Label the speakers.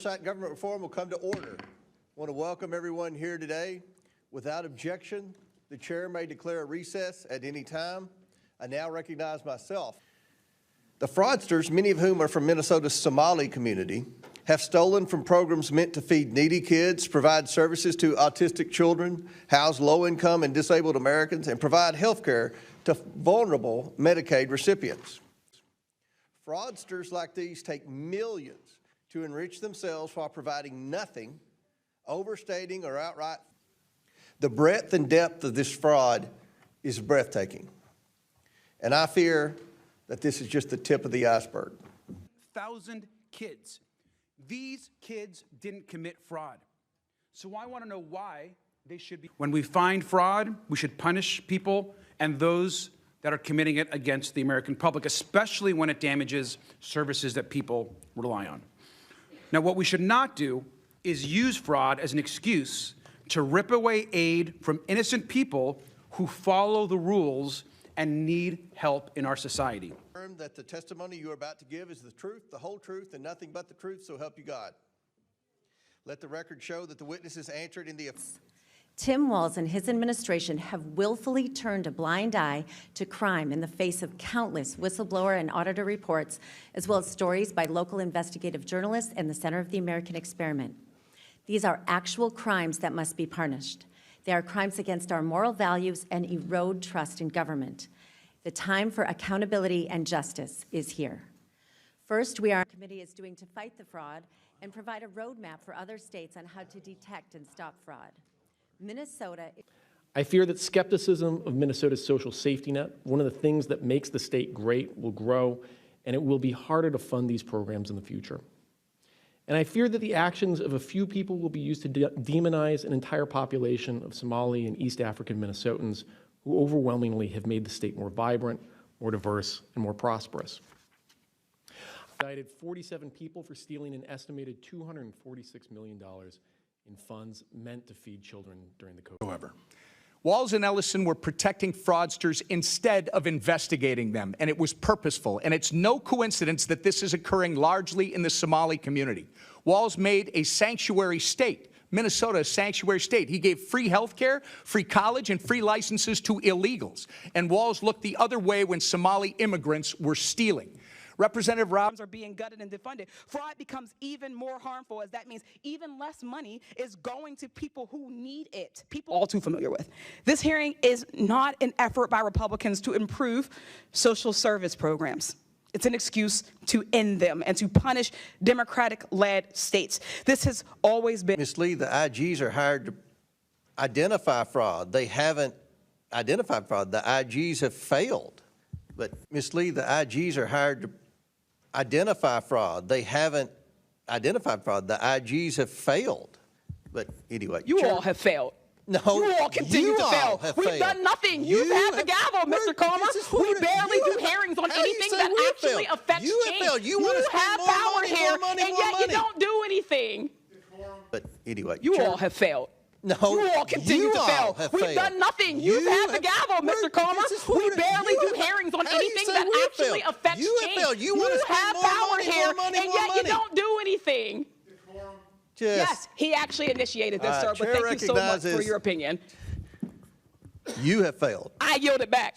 Speaker 1: Oversight government reform will come to order. I want to welcome everyone here today. Without objection, the chair may declare a recess at any time. I now recognize myself. The fraudsters, many of whom are from Minnesota's Somali community, have stolen from programs meant to feed needy kids, provide services to autistic children, house low-income and disabled Americans, and provide health care to vulnerable Medicaid recipients. Fraudsters like these take millions to enrich themselves while providing nothing, overstating or outright. The breadth and depth of this fraud is breathtaking. And I fear that this is just the tip of the iceberg.
Speaker 2: 1,000 kids. These kids didn't commit fraud. So I want to know why they should be. When we find fraud, we should punish people and those that are committing it against the American public, especially when it damages services that people rely on. Now, what we should not do is use fraud as an excuse to rip away aid from innocent people who follow the rules and need help in our society.
Speaker 1: That the testimony you are about to give is the truth, the whole truth, and nothing but the truth, so help you God. Let the record show that the witnesses answered in the...
Speaker 3: Tim Walz and his administration have willfully turned a blind eye to crime in the face of countless whistleblower and auditor reports, as well as stories by local investigative journalists and the Center of the American Experiment. These are actual crimes that must be punished. They are crimes against our moral values and erode trust in government. The time for accountability and justice is here. First, our committee is doing to fight the fraud and provide a roadmap for other states on how to detect and stop fraud. Minnesota.
Speaker 4: I fear that skepticism of Minnesota's social safety net, one of the things that makes the state great, will grow, and it will be harder to fund these programs in the future. And I fear that the actions of a few people will be used to demonize an entire population of Somali and East African Minnesotans who overwhelmingly have made the state more vibrant, more diverse, and more prosperous. I indicted 47 people for stealing an estimated $246 million in funds meant to feed children during the COVID.
Speaker 5: However, Walz and Ellison were protecting fraudsters instead of investigating them, and it was purposeful. And it's no coincidence that this is occurring largely in the Somali community. Walz made a sanctuary state, Minnesota, a sanctuary state. He gave free health care, free college, and free licenses to illegals. And Walz looked the other way when Somali immigrants were stealing. Representative Robbins
Speaker 6: are being gutted and defunded. Fraud becomes even more harmful, as that means even less money is going to people who need it, people all too familiar with. This hearing is not an effort by Republicans to improve social service programs. It's an excuse to end them and to punish Democratic-led states. This has always been...
Speaker 1: Ms. Lee, the IGs are hired to identify fraud. They haven't identified fraud. The IGs have failed. But Ms. Lee, the IGs are hired to identify fraud. They haven't identified fraud. The IGs have failed. But anyway.
Speaker 6: You all have failed.
Speaker 1: No.
Speaker 6: You all continue to fail. We've done nothing. You've had the gavel, Mr. Comer. We barely do hearings on anything that actually affects change. You have power here, and yet you don't do anything.
Speaker 1: But anyway.
Speaker 6: You all have failed.
Speaker 1: No,
Speaker 6: you all continue to fail. We've done nothing. You've had the gavel, Mr. Comer. We barely do hearings on anything that actually affects change. You have power here, and yet you don't do anything. Yes, he actually initiated this, sir, but thank you so much for your opinion.
Speaker 1: You have failed.
Speaker 6: I yield it back.